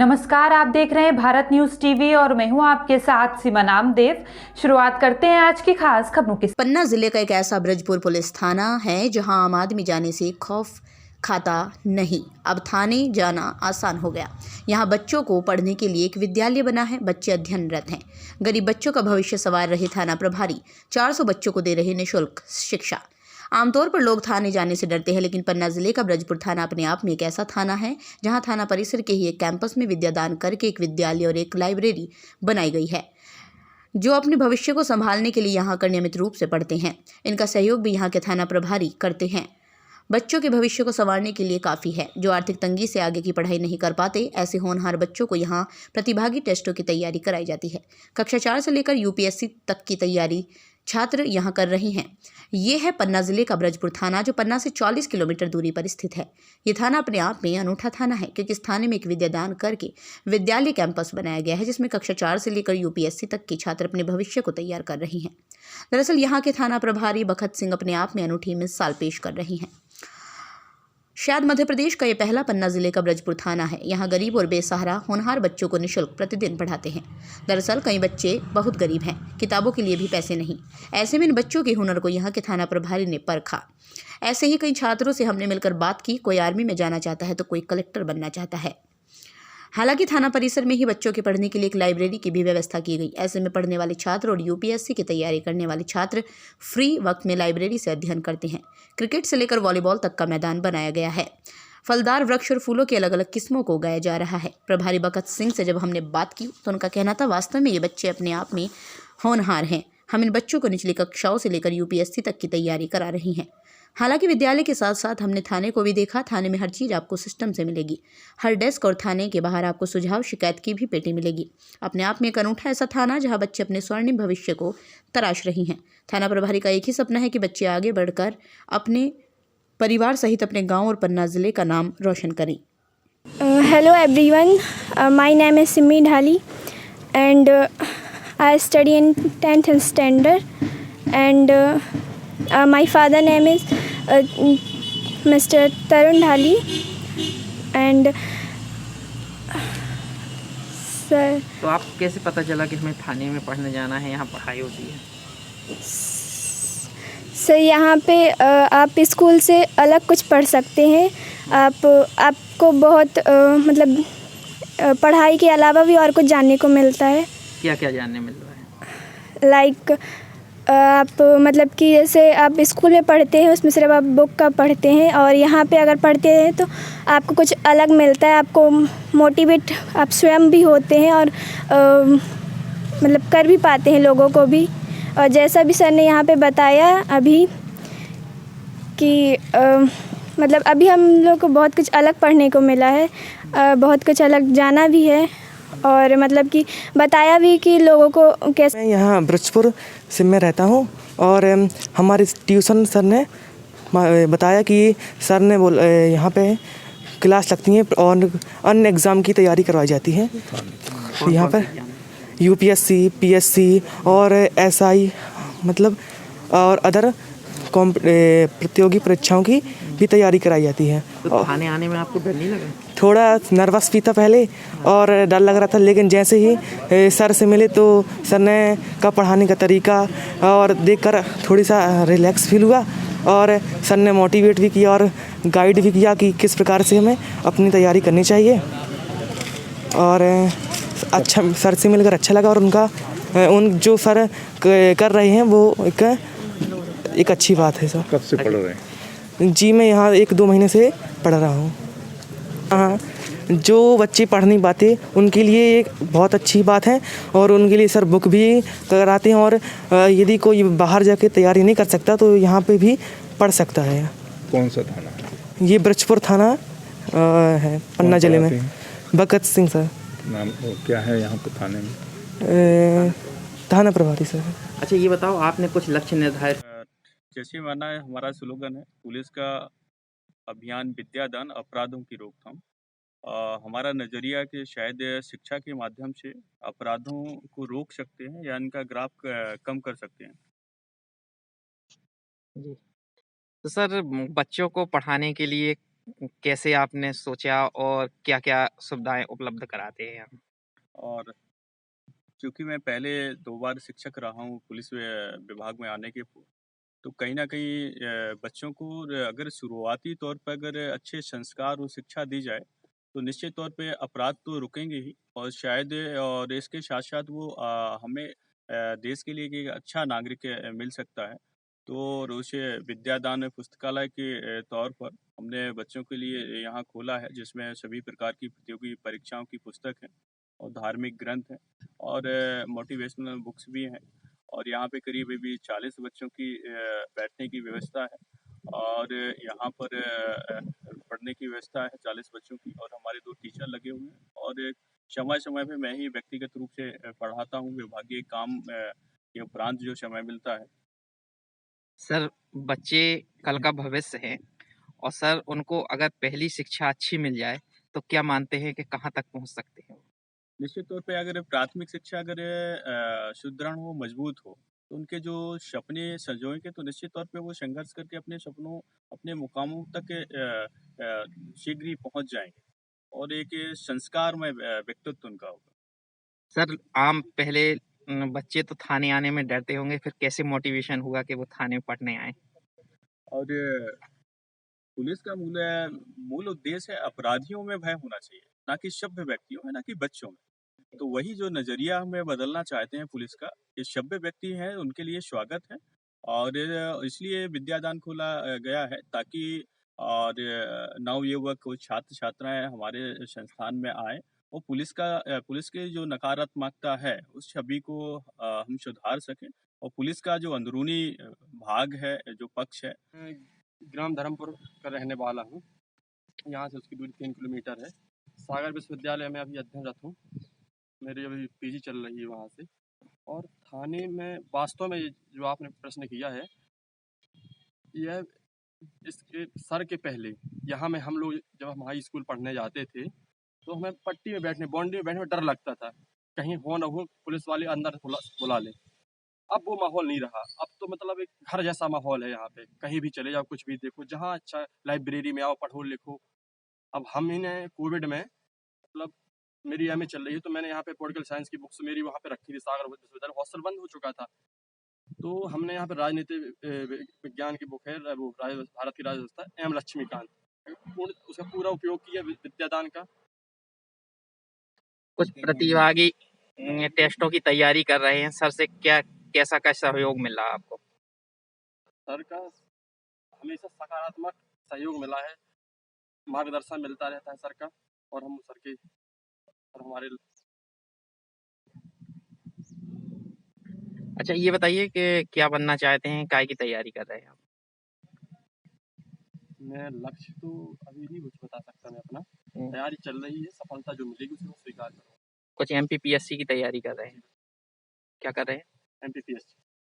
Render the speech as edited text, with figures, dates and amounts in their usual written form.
नमस्कार, आप देख रहे हैं भारत न्यूज टीवी और मैं हूं आपके साथ सीमा नामदेव। शुरुआत करते हैं आज की खास खबरों के। पन्ना जिले का एक ऐसा ब्रजपुर पुलिस थाना है जहां आम आदमी जाने से खौफ खाता नहीं। अब थाने जाना आसान हो गया। यहां बच्चों को पढ़ने के लिए एक विद्यालय बना है। बच्चे अध्ययनरत हैं। गरीब बच्चों का भविष्य संवार रहे थाना प्रभारी 400 बच्चों को दे रहे निःशुल्क शिक्षा। आमतौर पर लोग थाने जाने से डरते हैं, लेकिन पन्ना जिले का ब्रजपुर थाना अपने आप में एक ऐसा थाना है जहां थाना परिसर के ही एक कैंपस में विद्यादान करके एक विद्यालय और एक लाइब्रेरी बनाई गई है, जो अपने भविष्य को संभालने के लिए यहाँ कर नियमित रूप से पढ़ते हैं। इनका सहयोग भी यहाँ के थाना प्रभारी करते हैं। बच्चों के भविष्य को संवारने के लिए काफ़ी है। जो आर्थिक तंगी से आगे की पढ़ाई नहीं कर पाते, ऐसे होनहार बच्चों को यहाँ प्रतिभागी टेस्टों की तैयारी कराई जाती है। कक्षा 4 से लेकर यूपीएससी तक की तैयारी छात्र यहाँ कर रहे हैं। ये है पन्ना जिले का ब्रजपुर थाना, जो पन्ना से 40 किलोमीटर दूरी पर स्थित है। ये थाना अपने आप में अनूठा थाना है, क्योंकि इस थाने में एक विद्यादान करके विद्यालय कैंपस बनाया गया है, जिसमें कक्षा 4 से लेकर यूपीएससी तक के छात्र अपने भविष्य को तैयार कर रहे हैं। दरअसल यहाँ के थाना प्रभारी बखत सिंह अपने आप में अनूठी मिसाल पेश कर रहे हैं। शायद मध्य प्रदेश का ये पहला पन्ना जिले का ब्रजपुर थाना है। यहाँ गरीब और बेसहारा होनहार बच्चों को निःशुल्क प्रतिदिन पढ़ाते हैं। दरअसल कई बच्चे बहुत गरीब हैं, किताबों के लिए भी पैसे नहीं। ऐसे में इन बच्चों के हुनर को यहाँ के थाना प्रभारी ने परखा। ऐसे ही कई छात्रों से हमने मिलकर बात की। कोई आर्मी में जाना चाहता है तो कोई कलेक्टर बनना चाहता है। हालांकि थाना परिसर में ही बच्चों के पढ़ने के लिए एक लाइब्रेरी की भी व्यवस्था की गई। ऐसे में पढ़ने वाले छात्र और यूपीएससी की तैयारी करने वाले छात्र फ्री वक्त में लाइब्रेरी से अध्ययन करते हैं। क्रिकेट से लेकर वॉलीबॉल तक का मैदान बनाया गया है। फलदार वृक्ष और फूलों की अलग अलग किस्मों को उगाया जा रहा है। प्रभारी बखत सिंह से जब हमने बात की तो उनका कहना था, वास्तव में ये बच्चे अपने आप में होनहार हैं। हम इन बच्चों को निचली कक्षाओं से लेकर यूपीएससी तक की तैयारी करा रही हैं। हालांकि विद्यालय के साथ साथ हमने थाने को भी देखा। थाने में हर चीज़ आपको सिस्टम से मिलेगी। हर डेस्क और थाने के बाहर आपको सुझाव शिकायत की भी पेटी मिलेगी। अपने आप में एक अनूठा ऐसा थाना जहां बच्चे अपने स्वर्णिम भविष्य को तराश रही हैं। थाना प्रभारी का एक ही सपना है कि बच्चे आगे बढ़कर अपने परिवार सहित अपने गाँव और पन्ना जिले का नाम रोशन करें। Hello everyone, my name is Simmi Dhali and I study in 10th standard and my father name is Mr. Tarun Dhali and sir. तो आप कैसे पता चला कि हमें थाने में पढ़ने जाना है, यहाँ पढ़ाई होती है? सर यहाँ पे आप स्कूल से अलग कुछ पढ़ सकते हैं। आपको बहुत मतलब पढ़ाई के अलावा भी और कुछ जानने को मिलता है। क्या क्या जानने मिल रहा है? लाइक आप मतलब कि जैसे आप स्कूल में पढ़ते हैं उसमें सिर्फ आप बुक का पढ़ते हैं, और यहाँ पे अगर पढ़ते हैं तो आपको कुछ अलग मिलता है। आपको मोटिवेट आप स्वयं भी होते हैं और मतलब कर भी पाते हैं लोगों को भी। और जैसा भी सर ने यहाँ पे बताया अभी कि मतलब अभी हम लोग को बहुत कुछ अलग पढ़ने को मिला है, बहुत कुछ अलग जाना भी है, और मतलब कि बताया भी कि लोगों को कैसे। मैं यहाँ ब्रजपुर से मैं रहता हूँ और हमारे ट्यूशन सर ने बताया कि सर ने यहाँ पे क्लास लगती हैं और अन्य एग्ज़ाम की तैयारी करवाई जाती है। यहाँ पर यूपीएससी, पीएससी और एसआई मतलब और अदर प्रतियोगी परीक्षाओं की भी तैयारी कराई जाती है। तो थाने आने में आपको डर नहीं लगा? थोड़ा नर्वस भी था पहले और डर लग रहा था, लेकिन जैसे ही सर से मिले तो सर ने का पढ़ाने का तरीका और देखकर थोड़ी सा रिलैक्स फील हुआ, और सर ने मोटिवेट भी किया और गाइड भी किया कि किस प्रकार से हमें अपनी तैयारी करनी चाहिए। और अच्छा सर से मिलकर अच्छा लगा, और उनका उन जो सर कर रहे हैं वो एक अच्छी बात है। सर कब से पढ़ रहे हैं? जी मैं यहाँ 1-2 महीने से पढ़ रहा हूँ। हाँ, जो बच्चे पढ़ नहीं पाते उनके लिए एक बहुत अच्छी बात है, और उनके लिए सर बुक भी कराते हैं, और यदि कोई बाहर जाके तैयारी नहीं कर सकता तो यहाँ पे भी पढ़ सकता है। कौन सा थाना? ये ब्रजपुर थाना है पन्ना जिले में। बखत सिंह सर। नाम क्या है यहाँ पे थाने में? थाना प्रभारी सर। अच्छा ये बताओ, आपने कुछ लक्ष्य निर्धारित? जैसे माना है, हमारा स्लोगन है पुलिस का अभियान विद्यादान अपराधों की रोकथाम। हमारा नज़रिया कि शायद शिक्षा के माध्यम से अपराधों को रोक सकते हैं या इनका ग्राफ कम कर सकते हैं। जी। तो सर बच्चों को पढ़ाने के लिए कैसे आपने सोचा और क्या-क्या सुविधाएँ उपलब्ध कराते हैं यहाँ? और चूँकि मैं पहले 2 बार शिक्षक रहा हूँ पुलिस विभाग में आने के तो कहीं न कहीं बच्चों को अगर शुरुआती तौर पर अगर अच्छे संस्कार और शिक्षा दी जाए, तो निश्चित तौर पे अपराध तो रुकेंगे ही और शायद और इसके साथ-साथ वो हमें देश के लिए एक अच्छा नागरिक मिल सकता है। तो रोज़ विद्यादान पुस्तकालय के तौर पर हमने बच्चों के लिए यहाँ खोला है, जिसमें सभी प्रकार की प्रतियोगी परीक्षाओं की पुस्तक है और धार्मिक ग्रंथ हैं और मोटिवेशनल बुक्स भी हैं। और यहाँ पे करीब अभी 40 बच्चों की बैठने की व्यवस्था है और यहाँ पर पढ़ने की व्यवस्था है 40 बच्चों की और हमारे 2 टीचर लगे हुए हैं और समय-समय पे मैं ही व्यक्तिगत रूप से पढ़ाता हूँ विभागीय काम के उपरांत जो समय मिलता है। सर, बच्चे कल का भविष्य हैं और सर उनको अगर पहली शिक्षा अच्छी मिल जाए, तो क्या मानते हैं कि कहाँ तक पहुँच सकते हैं? निश्चित तौर पे अगर प्राथमिक शिक्षा अगर सुदृढ़ हो, मजबूत हो, तो उनके जो सपने संजोएँगे तो निश्चित तौर पे वो संघर्ष करके अपने सपनों, अपने मुकामों तक शीघ्र ही पहुँच जाएँगे और एक संस्कारमय व्यक्तित्व उनका होगा। सर, आम पहले बच्चे तो थाने आने में डरते होंगे, फिर कैसे मोटिवेशन हुआ कि वो थाने पढ़ने आएँ? और पुलिस का मूल उद्देश्य है अपराधियों में भय होना चाहिए, ना कि सभ्य व्यक्तियों में, ना कि बच्चों में। तो वही जो नज़रिया हमें बदलना चाहते हैं पुलिस का, ये सभ्य व्यक्ति हैं उनके लिए स्वागत है और इसलिए विद्यादान खोला गया है ताकि और नवयुवक और छात्र-छात्राएँ हमारे संस्थान में आएँ और पुलिस की जो नकारात्मकता है, उस छवि को हम सुधार सकें और पुलिस का जो अंदरूनी भाग है, जो पक्ष है मैं ग्राम धर्मपुर का रहने वाला हूँ। यहाँ से उसकी दूरी 3 किलोमीटर है। सागर विश्वविद्यालय में अभी अध्ययनरत हूँ। मेरी अभी पीजी चल रही है वहाँ से। और थाने में वास्तव में ये जो आपने प्रश्न किया है, यह इसके सर के पहले यहाँ में हम लोग जब हम हाई स्कूल पढ़ने जाते थे, तो हमें पट्टी में बैठने, बाउंड्री में बैठने में डर लगता था। कहीं हो ना हो पुलिस वाले अंदर बुला लें। अब वो माहौल नहीं रहा। अब तो मतलब एक घर जैसा माहौल है यहाँ पे। कहीं भी चले जाओ, कुछ भी देखो, जहाँ अच्छा लाइब्रेरी में आओ, पढ़ो, लिखो। अब हम इन्हें कोविड में मतलब मेरी एमए चल रही है, तो मैंने यहाँ पे पॉलिटिकल साइंस की बुक्स मेरी वहाँ पे रखी थी। सागर विश्वविद्यालय हॉस्टल बंद हो चुका था। तो हमने यहाँ पे राजनीति विज्ञान की बुक है, वो भारत की राजव्यवस्था, एम लक्ष्मीकांत। उसका पूरा उपयोग किया विद्यादान का। कुछ प्रतिभागी टेस्टों की तैयारी कर रहे हैं, सर से कैसा सहयोग मिल रहा है आपको? सर का हमेशा सकारात्मक सहयोग मिला है, मार्गदर्शन मिलता रहता है सर का और हम सर के और हमारे। अच्छा, ये बताइए कि क्या बनना चाहते हैं, काय की तैयारी कर रहे हैं आप? मैं लक्ष्य तो अभी नहीं कुछ बता सकता मैं अपना। तैयारी चल रही है, सफलता जो मिलेगी उसे मैं स्वीकार करूँगा। कुछ एमपीपीएससी की तैयारी कर रहे हैं? क्या कर रहे हैं? एमपीपीएससी।